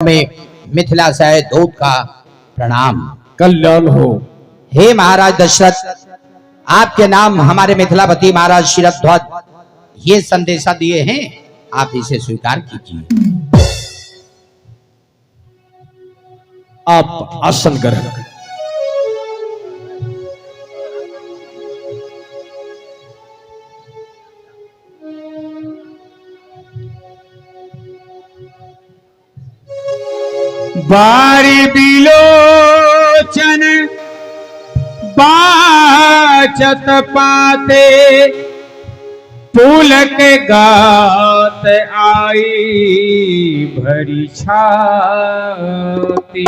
में मिथिला से दूत का प्रणाम। कल्याण हो। हे महाराज दशरथ, आपके नाम हमारे मिथिलापति महाराज शिरध्वज ये संदेशा दिए हैं, आप इसे स्वीकार कीजिए। आप आसन ग्रहण करें। बारी बिलोचन बाचत पाते, पुलक गात आई भरी छाती।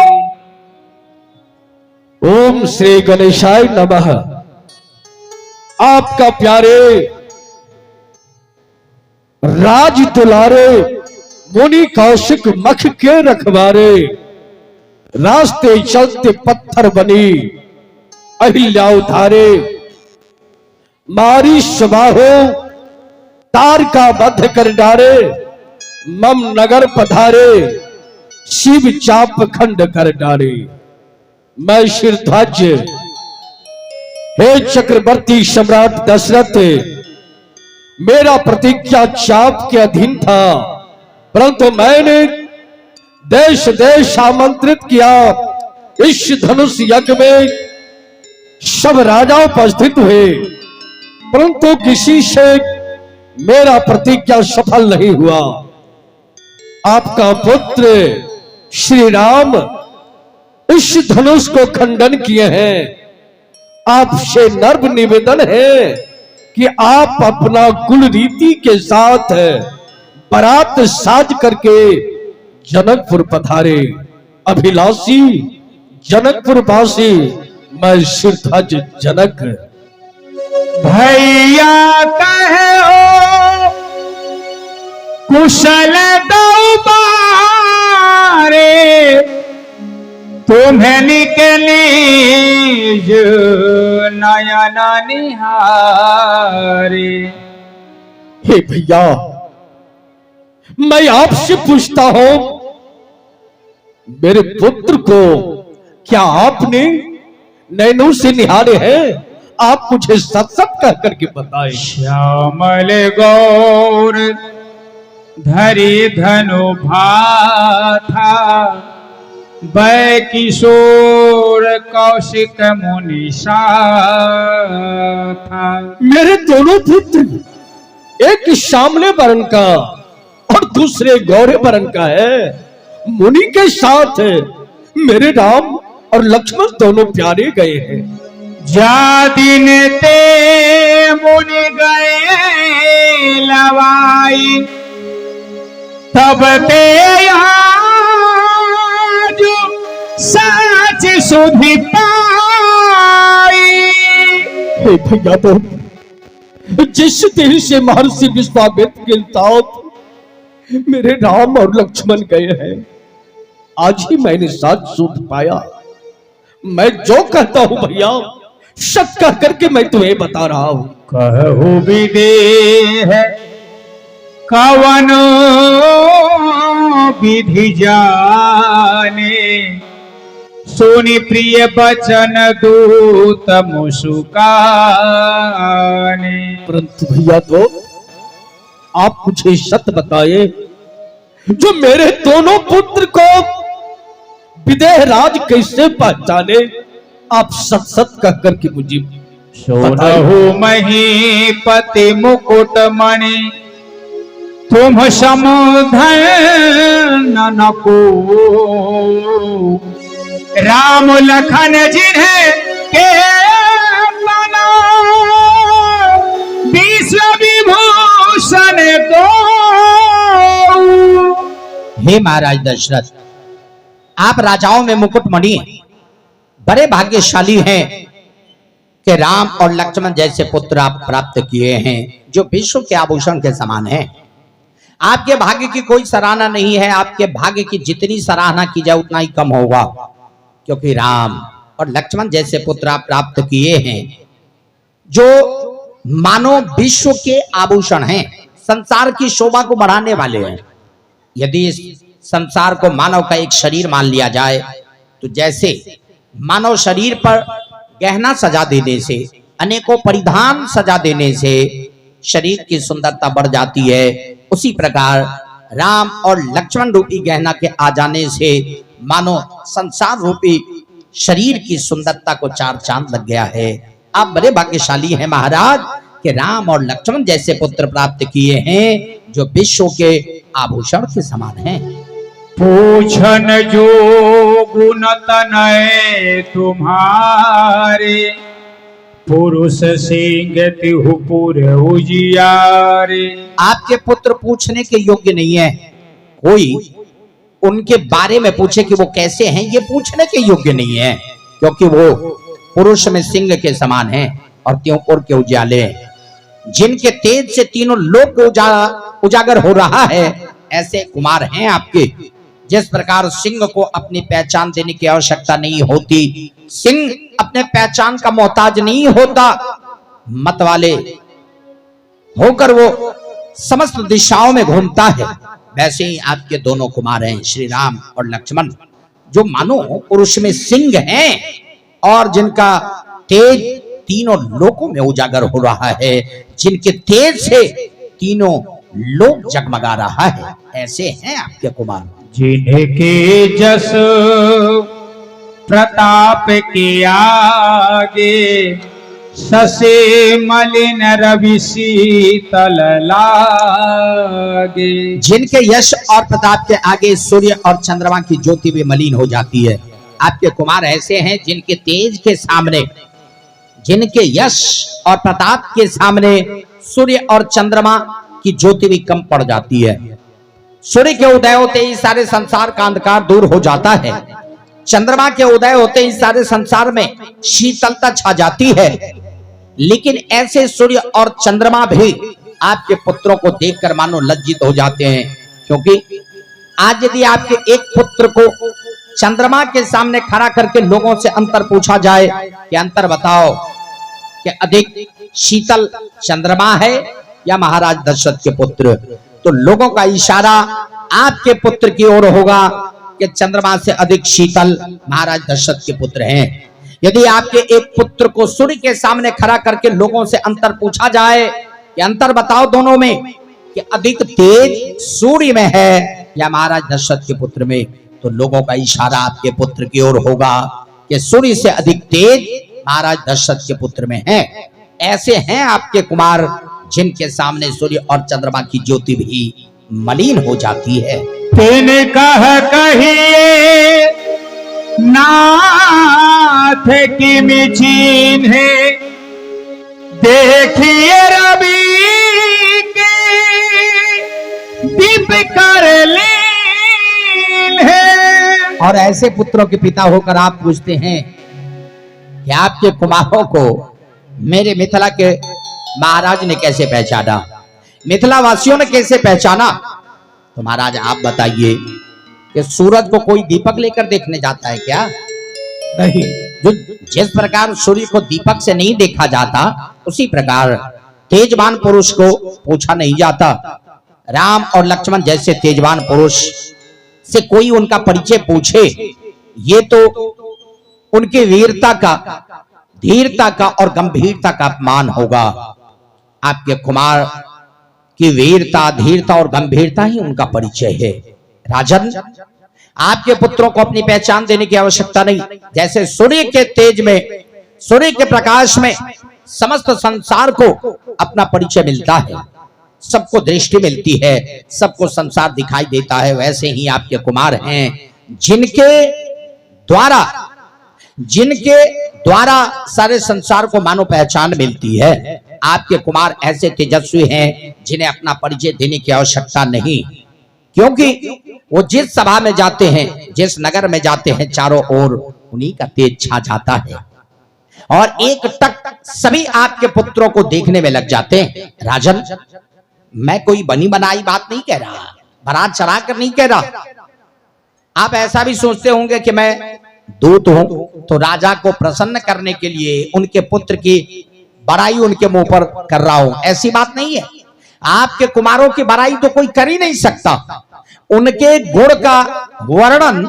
ओम श्री गणेशाय नमः। आपका प्यारे राज दुलारे मुनि कौशिक मख के रखवारे, रास्ते चलते पत्थर बनी अहिल्या उधारे, मारी सुबाहो तार का बध कर डारे, मम नगर पधारे शिव चाप खंड कर डारे। मैं शिरध्वज हे चक्रवर्ती सम्राट दशरथ, मेरा प्रतिज्ञा चाप के अधीन था, परंतु मैंने देश देश आमंत्रित किया। इस धनुष यज्ञ में सब राजा उपस्थित हुए, परंतु किसी से मेरा प्रतिज्ञा सफल नहीं हुआ। आपका पुत्र श्री राम इस धनुष को खंडन किए हैं। आपसे नर्म निवेदन है कि आप अपना कुल रीति के साथ बारात साज करके जनकपुर पधारे। अभिलाषी जनकपुर वासी मैं शिरध्वज जनक। भैया कहो कुशल दो बारे, तुम्हें निकली नयन निहारे। हे भैया, मैं आपसे पूछता हूं, मेरे पुत्र को क्या आपने नैनों से निहारे हैं? आप मुझे सच सच कह करके बताएं। श्यामल गौर धरी धनु भाथा, बै किशोर कौशिक मुनि साथा। मेरे दोनों पुत्र, एक श्यामले वर्ण का और दूसरे गौरे वर्ण का है, मुनि के साथ मेरे राम और लक्ष्मण दोनों प्यारे गए हैं। जा दिन ते मुनि गए लवाई, तब ते आज सच सुधि पाई। हे भैया, तो जिस दिन से महर्षि विश्वामित्र के साथ मेरे राम और लक्ष्मण गए हैं, आज ही मैंने साथ सुध पाया। मैं जो कहता हूं भैया, सच कह करके मैं तुम्हें बता रहा हूं। कहु विदेह कवन विधि जाने, सुनि प्रिय बचन दूत मुस्काने। परंतु भैया, तो आप मुझे सत्य बताए, जो मेरे दोनों पुत्र को विदेह राज कैसे पहचाने? आप सत सत कह करके मुझे सोनहु महीपति मुकुट मणि, तुम समुधन नको। राम लखन जिन्हें के मना, विश्व विभूषण को। हे महाराज दशरथ, आप राजाओं में मुकुटमणि बड़े भाग्यशाली हैं कि राम और लक्ष्मण जैसे पुत्र आप प्राप्त किए हैं, जो विश्व के आभूषण के समान हैं। आपके भाग्य की कोई सराहना नहीं है। आपके भाग्य की जितनी सराहना की जाए उतना ही कम होगा, क्योंकि राम और लक्ष्मण जैसे पुत्र आप प्राप्त किए हैं, जो मानो विश्व के आभूषण हैं, संसार की शोभा को बढ़ाने वाले हैं। यदि इस संसार को मानव का एक शरीर मान लिया जाए, तो जैसे मानव शरीर पर गहना सजा देने से, अनेकों परिधान सजा देने से शरीर की सुंदरता बढ़ जाती है, उसी प्रकार राम और लक्ष्मण रूपी गहना के आ जाने से मानो संसार रूपी शरीर की सुंदरता को चार चांद लग गया है। आप बड़े भाग्यशाली हैं महाराज कि राम और लक्ष्मण जैसे पुत्र प्राप्त किए हैं जो विश्व के आभूषण के समान हैं। पूछन जो गुण तनय तुम्हारे, पुरुष सिंह तिहु पुर उजियारे। आपके पुत्र पूछने के योग्य नहीं है, कोई उनके बारे में पूछे कि वो कैसे हैं, ये पूछने के योग्य नहीं है, क्योंकि वो पुरुष में सिंह के समान हैं और त्यों के उजाले हैं। जिनके तेज से तीनों लोक उजागर हो रहा है, ऐसे कुमार हैं आपके। जिस प्रकार सिंह को अपनी पहचान देने की आवश्यकता नहीं होती, सिंह अपने पहचान का मोहताज नहीं होता, मत वाले होकर वो समस्त दिशाओं में घूमता है, वैसे ही आपके दोनों कुमार हैं श्री राम और लक्ष्मण, जो मानो पुरुष में सिंह हैं और जिनका तेज तीनों लोकों में उजागर हो रहा है, जिनके तेज से तीनों लोक जगमगा रहा है, ऐसे हैं आपके कुमार। जिनके जस प्रताप के आगे, ससे मलिन रवि शीतल लागे। जिनके यश और प्रताप के आगे सूर्य और चंद्रमा की ज्योति भी मलिन हो जाती है। आपके कुमार ऐसे हैं जिनके तेज के सामने, जिनके यश और प्रताप के सामने सूर्य और चंद्रमा की ज्योति भी कम पड़ जाती है। सूर्य के उदय होते ही सारे संसार का अंधकार दूर हो जाता है, चंद्रमा के उदय होते ही सारे संसार में शीतलता छा जाती है। लेकिन ऐसे सूर्य और चंद्रमा भी आपके पुत्रों को देखकर मानो लज्जित हो जाते हैं, क्योंकि आज यदि आपके एक पुत्र को चंद्रमा के सामने खड़ा करके लोगों से अंतर पूछा जाए कि अंतर बताओ कि अधिक शीतल चंद्रमा है या महाराज दशरथ के पुत्र, तो लोगों का इशारा आपके पुत्र की ओर होगा कि चंद्रमा से अधिक शीतल महाराज दशरथ के पुत्र हैं। यदि आपके एक पुत्र को सूर्य के सामने खड़ा करके लोगों से अंतर पूछा जाए कि अंतर बताओ दोनों में कि अधिक तेज सूर्य में है या महाराज दशरथ के पुत्र में, तो लोगों का इशारा आपके पुत्र की ओर होगा कि सूर्य से अधिक तेज महाराज दशरथ के पुत्र में है। ऐसे हैं आपके कुमार जिनके सामने सूर्य और चंद्रमा की ज्योति भी मलिन हो जाती है। तिन कह कहिए नाथ की मिचीन है, देखिए रवि के दीप कर लीन है। और ऐसे पुत्रों के पिता होकर आप पूछते हैं कि आपके कुमारों को मेरे मिथिला के महाराज ने कैसे पहचाना, मिथिला वासियों ने कैसे पहचाना? तो महाराज आप बताइए कि सूरज को कोई दीपक लेकर देखने जाता है क्या? नहीं। जो जिस प्रकार सूर्य को दीपक से नहीं देखा जाता, उसी प्रकार तेजवान पुरुष को पूछा नहीं जाता। राम और लक्ष्मण जैसे तेजवान पुरुष से कोई उनका परिचय पूछे, ये तो उनकी वीरता का, धीरता का और गंभीरता का अपमान होगा। आपके कुमार की वीरता, धीरता और गंभीरता ही उनका परिचय है। राजन, आपके पुत्रों को अपनी पहचान देने की आवश्यकता नहीं। जैसे सूर्य के तेज में, सूर्य के प्रकाश में समस्त संसार को अपना परिचय मिलता है, सबको दृष्टि मिलती है, सबको संसार दिखाई देता है, वैसे ही आपके कुमार हैं जिनके द्वारा सारे संसार को मानो पहचान मिलती है। आपके कुमार ऐसे तेजस्वी हैं जिन्हें अपना परिचय देने की आवश्यकता नहीं, क्योंकि वो जिस सभा में जाते हैं, जिस नगर में जाते हैं, चारों ओर उन्हीं का तेज छा जाता है और एक टक सभी आपके पुत्रों को देखने में लग जाते हैं। राजन, मैं कोई बनी बनाई बात नहीं कह रहा, बारात चढ़ा कर नहीं कह रहा। आप ऐसा भी सोचते होंगे कि मैं दूत हूं तो राजा को प्रसन्न करने के लिए उनके पुत्र की बड़ाई उनके मुंह पर कर रहा हूं, ऐसी बात नहीं है। आपके कुमारों की बड़ाई तो कोई कर ही नहीं सकता। उनके गुण का वर्णन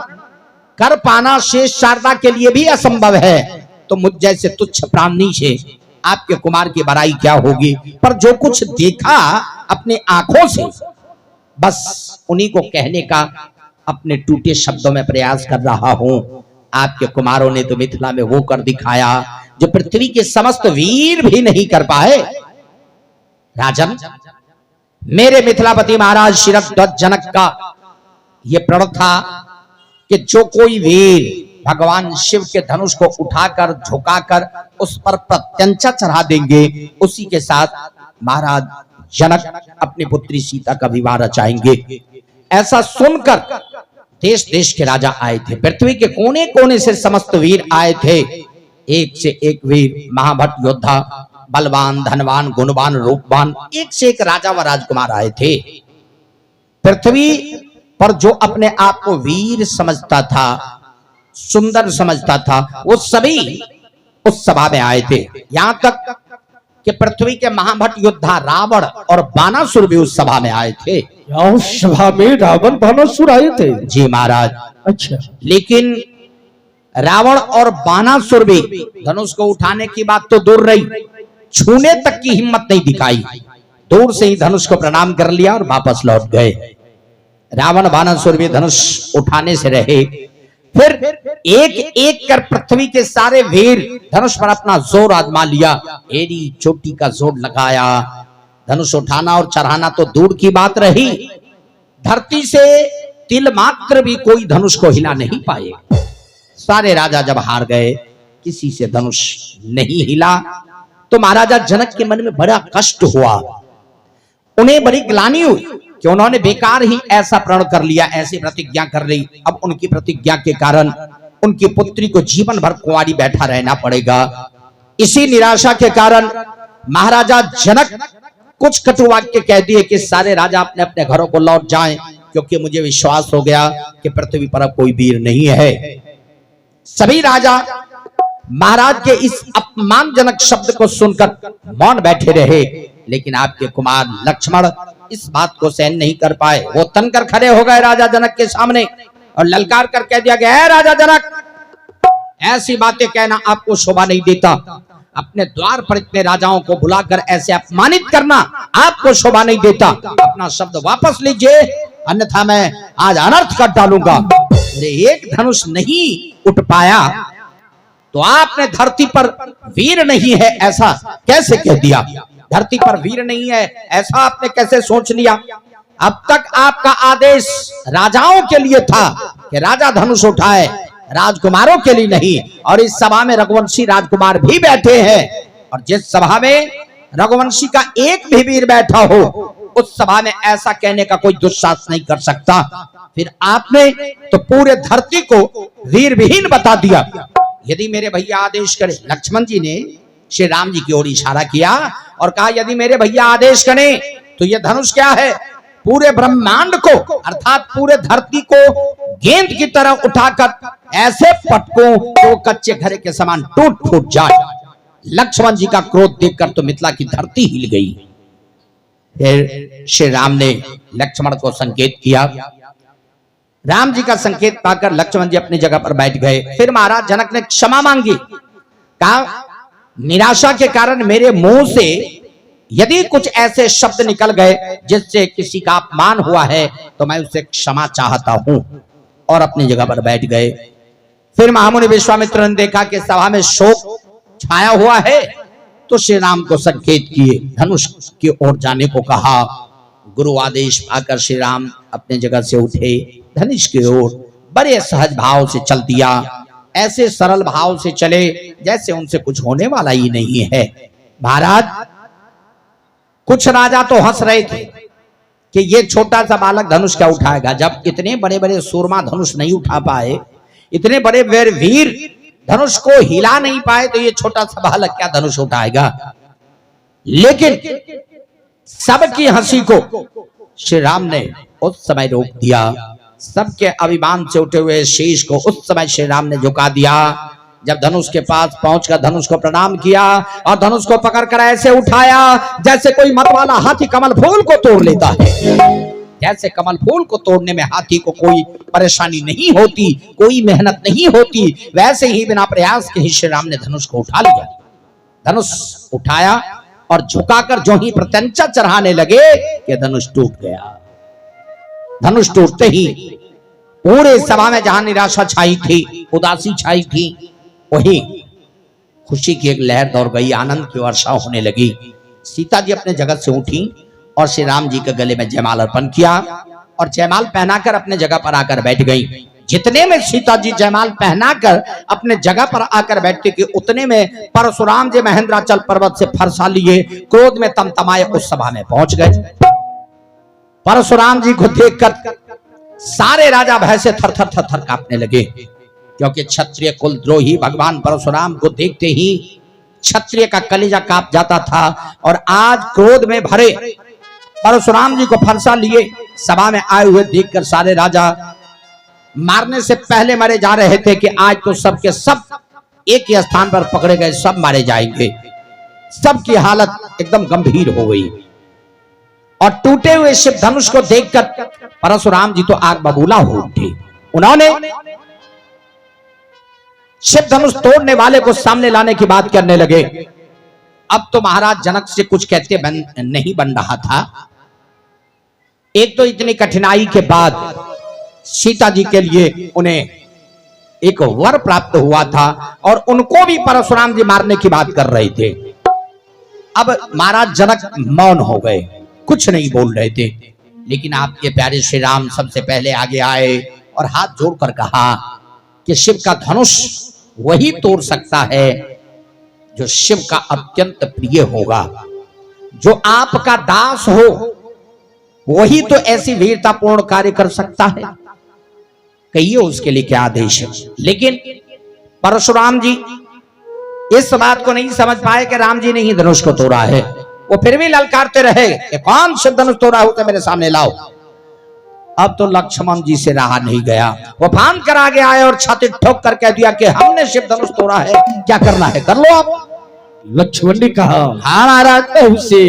कर पाना शेष शारदा के लिए भी असंभव है, तो मुझ जैसे तुच्छ प्राणी से आपके कुमार की बड़ाई क्या होगी। पर जो कुछ देखा अपने आंखों से, बस उन्हीं को कहने का अपने टूटे शब्दों में प्रयास कर रहा हूं। आपके कुमारों ने तो मिथिला में वो कर दिखाया जो पृथ्वी के समस्त वीर भी नहीं कर पाए। राजन, मेरे मिथिलापति महाराज शिरध्वज जनक का यह प्रण था कि जो कोई वीर भगवान शिव के धनुष को उठाकर झुकाकर उस पर प्रत्यंचा चढ़ा देंगे, उसी के साथ महाराज जनक अपनी पुत्री सीता का विवाह रचाएंगे। ऐसा सुनकर देश देश के राजा आए थे, पृथ्वी के कोने कोने से समस्त वीर आए थे। एक से एक वीर महाभट योद्धा, बलवान, धनवान, गुणवान, रूपवान, एक से एक राजा व राजकुमार आए थे। पृथ्वी पर जो अपने आप को वीर समझता था, सुंदर समझता था, वो सभी उस सभा में आए थे। यहां तक कि पृथ्वी के महाभट योद्धा रावण और बानासुर भी उस सभा में आए थे। उस सभा में रावण बानासुर आए थे? जी महाराज। अच्छा। लेकिन रावण और बानासुर भी धनुष को उठाने की बात तो दूर रही, छूने तक की हिम्मत नहीं दिखाई। दूर से ही धनुष को प्रणाम कर लिया और वापस लौट गए। रावण बानासुर भी धनुष उठाने से रहे। फिर एक एक कर पृथ्वी के सारे वीर धनुष पर अपना जोर आजमा लिया। एड़ी चोटी का जोर लगाया। धनुष उठाना और चढ़ाना तो दूर की बात रही, धरती से तिल मात्र भी कोई धनुष को हिला नहीं पाए। सारे राजा जब हार गए, किसी से धनुष नहीं हिला, तो महाराजा जनक के मन में बड़ा कष्ट हुआ। उन्हें बड़ी ग्लानि हुई कि उन्होंने बेकार ही ऐसा प्रण कर लिया, ऐसी प्रतिज्ञा कर ली। अब उनकी प्रतिज्ञा के कारण उनकी पुत्री को जीवन भर कुंवारी बैठा रहना पड़ेगा। इसी निराशा के कारण महाराजा जनक कुछ कटु वाक्य कह दिए कि सारे राजा अपने अपने घरों को लौट जाएं, क्योंकि मुझे विश्वास हो गया कि पृथ्वी पर अब कोई वीर नहीं है। सभी राजा महाराज के इस अपमानजनक शब्द को सुनकर मौन बैठे रहे। लेकिन आपके कुमार लक्ष्मण इस बात को सहन नहीं कर पाए। वो तनकर खड़े हो गए राजा जनक के सामने और ललकार कर कह दिया गया, राजा जनक, ऐसी बातें कहना आपको शोभा नहीं देता। अपने द्वार पर इतने राजाओं को बुलाकर ऐसे अपमानित करना आपको शोभा नहीं देता। अपना शब्द वापस लीजिए, अन्यथा मैं आज अनर्थ कर डालूंगा। एक धनुष नहीं उठ पाया तो आपने धरती पर वीर नहीं है ऐसा कैसे कह दिया? धरती पर वीर नहीं है ऐसा आपने कैसे सोच लिया? अब तक आपका आदेश राजाओं के लिए था कि राजा धनुष उठाए, राजकुमारों के लिए नहीं। और इस सभा में रघुवंशी राजकुमार भी बैठे हैं, और जिस सभा में रघुवंशी का एक भी वीर बैठा हो, उस सभा में ऐसा कहने का कोई दुस्साहस नहीं कर सकता। फिर आपने तो पूरे धरती को वीर विहीन बता दिया। यदि मेरे भैया आदेश करे, लक्ष्मण जी ने श्री राम जी की ओर इशारा किया और कहा, यदि मेरे भैया आदेश करें तो यह धनुष क्या है, पूरे ब्रह्मांड को अर्थात पूरे धरती को गेंद की तरह उठाकर ऐसे पटको तो कच्चे घरे के समान टूट फूट जाए। लक्ष्मण जी का क्रोध देखकर तो मिथिला की धरती हिल गई। फिर श्री राम ने लक्ष्मण को संकेत किया। राम जी का संकेत पाकर लक्ष्मण जी अपनी जगह पर बैठ गए। फिर महाराज जनक ने क्षमा मांगी। कहा, निराशा के कारण मेरे मुंह से यदि कुछ ऐसे शब्द निकल गए जिससे किसी का अपमान हुआ है तो मैं उससे क्षमा चाहता हूं, और अपनी जगह पर बैठ गए। फिर महामुनि विश्वामित्र ने देखा कि सभा में शोक छाया हुआ है, तो श्री राम को संकेत किए, धनुष की ओर जाने को कहा। गुरु आदेश पाकर श्री राम अपने जगह से उठे, धनुष की ओर बड़े सहज भाव से चल दिया। ऐसे सरल भाव से चले जैसे उनसे कुछ होने वाला ही नहीं है। महाराज, कुछ राजा तो हंस रहे थे कि ये छोटा सा बालक धनुष क्या उठाएगा। जब इतने बड़े बड़े सूरमा धनुष नहीं उठा पाए, इतने बड़े बड़े वीर धनुष को हिला नहीं पाए, तो ये छोटा सा बालक क्या धनुष उठाएगा। लेकिन सबकी हंसी को श्री राम ने उस समय रोक दिया। सबके अभिमान से उठे हुए शीश को उस समय श्री राम ने झुका दिया। जब धनुष के पास पहुंचकर धनुष को प्रणाम किया और धनुष को पकड़कर ऐसे उठाया जैसे कोई मत वाला हाथी कमल फूल को तोड़ लेता है। जैसे कमल फूल को तोड़ने में हाथी को कोई परेशानी नहीं होती, कोई मेहनत नहीं होती, वैसे ही बिना प्रयास के ही श्री राम ने धनुष को उठा लिया। धनुष उठाया और झुकाकर जो ही प्रत्यंचा चढ़ाने लगे कि धनुष टूट गया। धनुष टूटते ही पूरे सभा में जहां निराशा छाई थी, उदासी छाई थी, वही खुशी की एक लहर दौड़ गई, आनंद की वर्षा होने लगी। सीता जी अपने जगत से उठी और श्री राम जी के गले में जयमाल अर्पण किया और जयमाल पहनाकर अपने जगह पर आकर बैठ गई। जितने में सीता जी जयमाल पहनाकर अपने जगह पर आकर बैठती कि उतने में परशुराम जी महेंद्राचल पर्वत से फरसा लिए क्रोध में तमतमाए उस सभा में पहुंच गए। परशुराम जी को देखकर सारे राजा भय से थर थर थर थर कांपने लगे, क्योंकि क्षत्रिय कुलद्रोही भगवान परशुराम को देखते ही क्षत्रिय का कलेजा कांप जाता था। और आज क्रोध में भरे परशुराम जी को फरसा लिए सभा में आए हुए देखकर सारे राजा मारने से पहले मरे जा रहे थे कि आज तो सबके सब एक ही स्थान पर पकड़े गए, सब मारे जाएंगे। सबकी हालत एकदम गंभीर हो गई और टूटे हुए शिव धनुष को देखकर परशुराम जी तो आग बबूला हो उठे। उन्होंने शिव धनुष तोड़ने वाले को सामने लाने की बात करने लगे। अब तो महाराज जनक से कुछ कहते नहीं बन रहा था। एक तो इतनी कठिनाई के बाद सीता जी के लिए उन्हें एक वर प्राप्त हुआ था और उनको भी परशुराम जी मारने की बात कर रहे थे। अब महाराज जनक मौन हो गए, कुछ नहीं बोल रहे थे। लेकिन आपके प्यारे श्री राम सबसे पहले आगे आए और हाथ जोड़कर कहा कि शिव का धनुष वही तोड़ सकता है जो शिव का अत्यंत प्रिय होगा, जो आपका दास हो वही तो ऐसी वीरतापूर्ण कार्य कर सकता है। कहिए उसके लिए क्या आदेश है। लेकिन परशुराम जी इस बात को नहीं समझ पाए कि राम जी ने ही धनुष को तोड़ा है। वो फिर भी ललकारते रहे कि कौन शिव धनुष तोड़ा हो तो मेरे सामने लाओ। अब तो लक्ष्मण जी से रहा नहीं गया, वो फांद कर आगे आए और छाती ठोक कर कह दिया कि हमने शिव धनुष तोड़ा है, क्या करना है कर लो आप। लक्ष्मण ने कहा, हाँ महाराज, उसे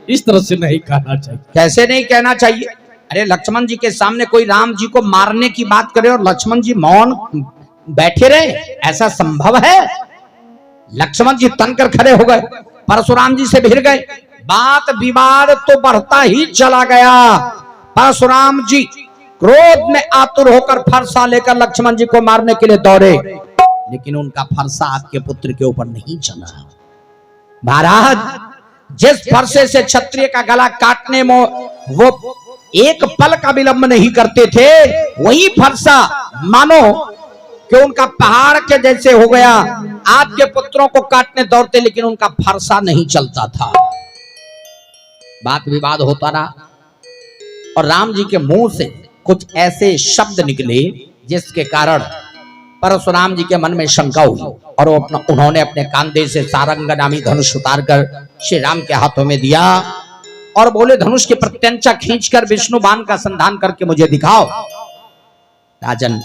इस तरह से नहीं कहना चाहिए। कैसे नहीं कहना चाहिए? अरे लक्ष्मण जी के सामने कोई राम जी को मारने की बात करे और लक्ष्मण जी मौन बैठे रहे, ऐसा संभव है? लक्ष्मण जी तनकर खड़े हो गए, परशुराम जी से भिड़ गए। बात विवाद तो बढ़ता ही चला गया। परशुराम जी क्रोध में आतुर होकर फरसा लेकर लक्ष्मण जी को मारने के लिए दौड़े, लेकिन उनका फरसा आपके पुत्र के ऊपर नहीं चला। महाराज, जिस फरसे से क्षत्रिय का गला काटने में वो एक पल का विलंब नहीं करते थे, वही फरसा मानो कि उनका पहाड़ के जैसे हो गया। आपके पुत्रों को काटने दौड़ते, लेकिन उनका फरसा नहीं चलता था। बात विवाद होता रहा और राम जी के मुंह से कुछ ऐसे शब्द निकले जिसके कारण परशुराम जी के मन में शंका हुई और उन्होंने अपने कांधे से सारंग नामी धनुष उतारकर श्री राम के हाथों में दिया और बोले, धनुष की प्रत्यंचा खींचकर विष्णु बाण का संधान करके मुझे दिखाओ। राजन,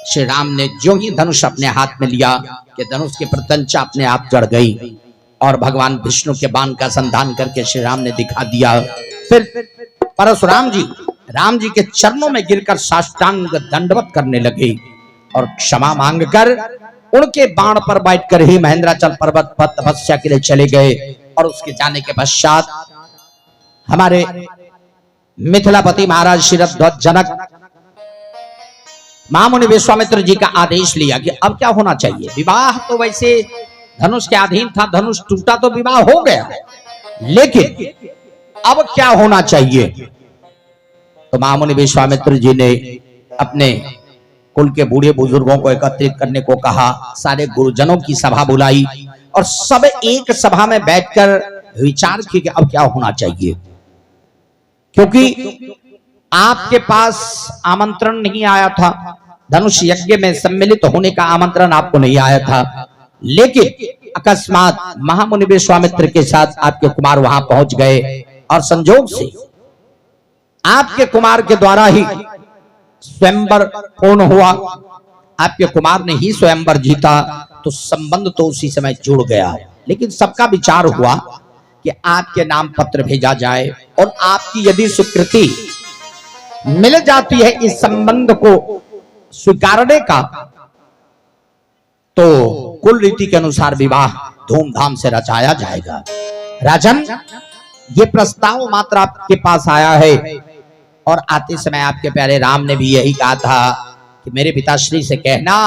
श्री राम ने जो ही धनुष अपने हाथ में लिया कि धनुष की प्रत्यंचा अपने आप चढ़ गई और भगवान विष्णु के बाण का संधान करके श्री राम ने दिखा दिया। फिर परशुराम जी राम जी के चरणों में गिरकर साष्टांग दंडवत करने लगे और क्षमा मांगकर उनके बाण पर बैठकर ही महेंद्राचल पर्वत पर तपस्या के लिए चले गए। और उसके जाने के पश्चात हमारे मिथिलापति महाराज शिरध्वज जनक महामुनि विश्वामित्र जी का आदेश लिया कि अब क्या होना चाहिए। विवाह तो वैसे धनुष के अधीन था, धनुष टूटा तो विवाह हो गया, लेकिन अब क्या होना चाहिए। तो महामुनि विश्वामित्र जी ने अपने कुल के बूढ़े बुजुर्गों को एकत्रित करने को कहा, सारे गुरुजनों की सभा बुलाई और सब एक सभा में बैठकर विचार किए कि अब क्या होना चाहिए। क्योंकि आपके पास आमंत्रण नहीं आया था, धनुष यज्ञ में सम्मिलित होने का आमंत्रण आपको नहीं आया था, लेकिन अकस्मात महामुनि विश्वामित्र के साथ आपके कुमार वहां पहुंच गए और संजोग से आपके कुमार के द्वारा ही स्वयंवर पूर्ण हुआ। आपके कुमार ने ही स्वयंवर जीता, तो संबंध तो उसी समय जुड़ गया। लेकिन सबका विचार हुआ कि आपके नाम पत्र भेजा जाए और आपकी यदि स्वीकृति मिल जाती है इस संबंध को स्वीकारने का, तो कुल रीति के अनुसार विवाह धूमधाम से रचाया जाएगा। राजन, ये प्रस्ताव मात्र आपके पास आया है और आते समय आपके प्यारे राम ने भी यही कहा था कि मेरे पिताश्री से कहना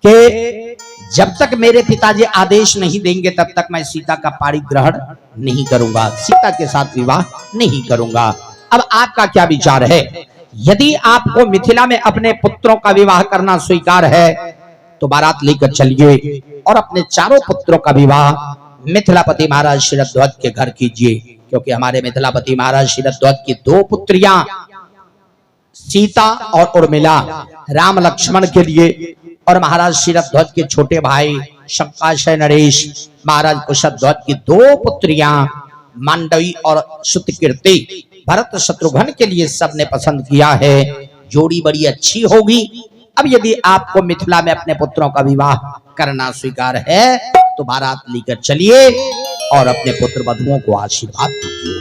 कि जब तक मेरे पिताजी आदेश नहीं देंगे तब तक मैं सीता का पाणिग्रहण नहीं करूंगा, सीता के साथ विवाह नहीं करूंगा। अब आपका क्या विचार है? यदि आपको मिथिला में अपने पुत्रों का विवाह करना स्वीकार है तो बारात लेकर चलिए और अपने चारों पुत्रों का विवाह मिथिलापति महाराज शिरध्वज के घर कीजिए, क्योंकि हमारे मिथिलापति महाराज शिरध्वज की दो पुत्रियां सीता और उर्मिला राम लक्ष्मण के लिए, और महाराज शिरध्वज के छोटे भाई शंकाशय नरेश महाराज कुशध्वज की दो पुत्रियां मांडवी और श्रुतकीर्ति भरत शत्रुघ्न के लिए सबने पसंद किया है। जोड़ी बड़ी अच्छी होगी। अब यदि आपको मिथिला में अपने पुत्रों का विवाह करना स्वीकार है तो बारात लेकर चलिए और अपने पुत्र वधुओं को आशीर्वाद दीजिए।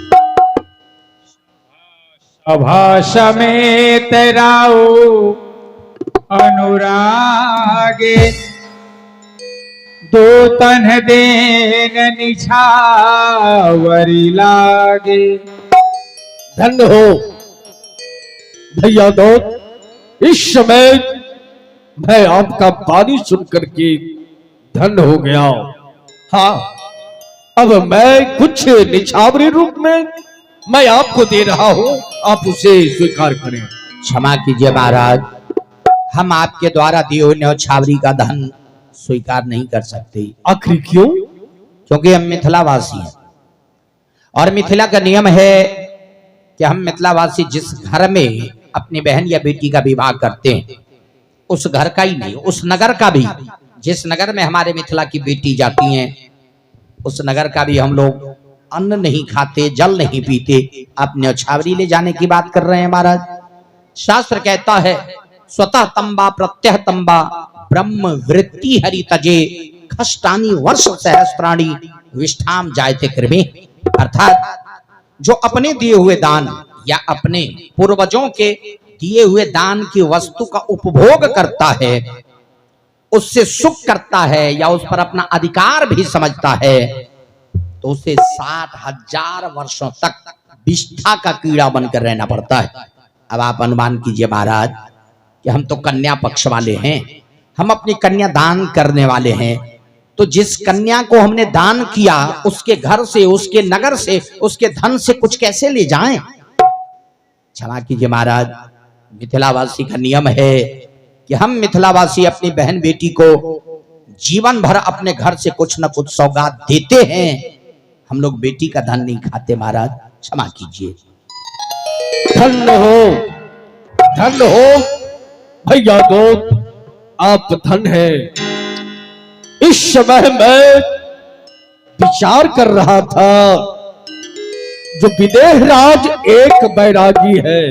सभा समेत राओ अनुरागे, दो तन देन निछावरी लागे। धन्य हो भैया दो, इस समय मैं आपका वाणी सुनकर के धन्य हो गया। हाँ, अब मैं कुछ निछावरी रूप में मैं आपको दे रहा हूं, आप उसे स्वीकार करें। क्षमा कीजिए महाराज, हम आपके द्वारा दिए हुए न्यौछावरी का धन स्वीकार नहीं कर सकते। आखिर क्यों? क्योंकि हम मिथिलावासी हैं और मिथिला का नियम है कि हम मिथिलावासी जिस घर में अपनी बहन या बेटी का विवाह करते हैं उस घर का ही नहीं, उस नगर का भी, जिस नगर में हमारे मिथिला की बेटी जाती हैं उस नगर का भी हम लोग अन्न नहीं खाते, जल नहीं पीते। आप न्यौछावरी ले जाने की बात कर रहे हैं महाराज। शास्त्र कहता है स्वतः तंबा प्रत्यह तंबा ब्रह्म वृत्ति हरि तजे खष्टानी वर्ष सहस्त्राणी विष्ठाम जायते कृमे। अर्थात जो अपने दिए हुए दान या अपने पूर्वजों के दिए हुए दान की वस्तु का उपभोग करता है, उससे सुख करता है या उस पर अपना अधिकार भी समझता है, तो उसे 60,000 वर्षों तक विष्ठा का कीड़ा बनकर रहना पड़ता है। अब आप अनुमान कीजिए महाराज कि हम तो कन्या पक्ष वाले हैं, हम अपनी कन्या दान करने वाले हैं, तो जिस कन्या को हमने दान किया उसके घर से, उसके नगर से, उसके धन से कुछ कैसे ले जाएं? क्षमा कीजिए महाराज, मिथिलावासी का नियम है कि हम मिथिलावासी अपनी बहन बेटी को जीवन भर अपने घर से कुछ न कुछ सौगात देते हैं। हम लोग बेटी का धन नहीं खाते महाराज, क्षमा कीजिए। धन्य हो भैया दो, आप धन है। इस समय मैं विचार कर रहा था, जो विदेहराज एक बैरागी है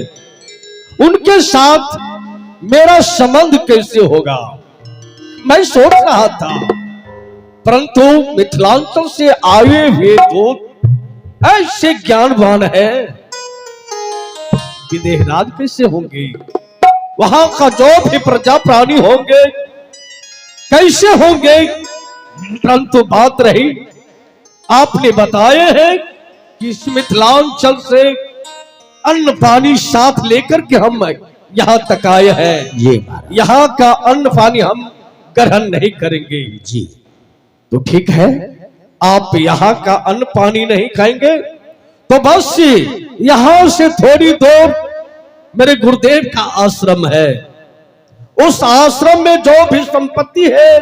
उनके साथ मेरा संबंध कैसे होगा, मैं सोच रहा था। परंतु मिथिलांचल से आए हुए दो ऐसे ज्ञानवान है, विदेहराज कैसे होंगे, वहां का जो भी प्रजा प्राणी होंगे कैसे होंगे। परंतु बात रही, आपने बताए हैं कि इस मिथिलांचल से अन्न पानी साथ लेकर के हम यहाँ तक आए हैं, यहाँ का अन्न पानी हम ग्रहण नहीं करेंगे जी। तो ठीक है, आप यहाँ का अन्न पानी नहीं खाएंगे तो बस यहाँ से थोड़ी दूर मेरे गुरुदेव का आश्रम है, उस आश्रम में जो भी संपत्ति है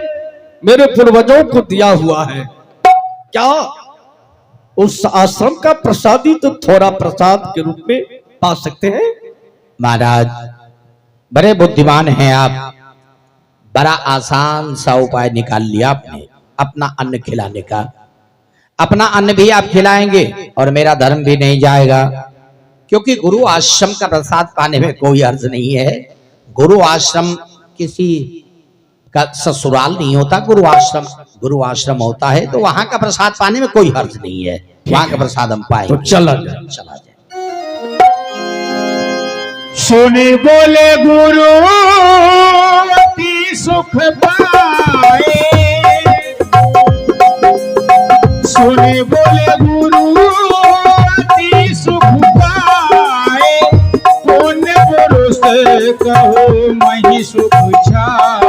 मेरे पूर्वजों को दिया हुआ है, क्या उस आश्रम का प्रसादी तो थोड़ा प्रसाद के रूप में पा सकते हैं? महाराज बड़े बुद्धिमान हैं आप, बड़ा आसान सा उपाय निकाल लिया आपने अपना अन्न खिलाने का। अपना अन्न भी आप खिलाएंगे और मेरा धर्म भी नहीं जाएगा, क्योंकि गुरु आश्रम का प्रसाद पाने में कोई अर्ज नहीं है। गुरु आश्रम किसी का ससुराल नहीं होता, गुरु आश्रम होता है, तो वहां का प्रसाद पाने में कोई हर्ज नहीं है, वहां का प्रसाद हम पाएंगे। तो चला जाए। सुने बोले गुरु अति सुख पाए, सुने बोले गुरु अति सुख पाए, पुण्य पुरुष कहो मही सुख छाए।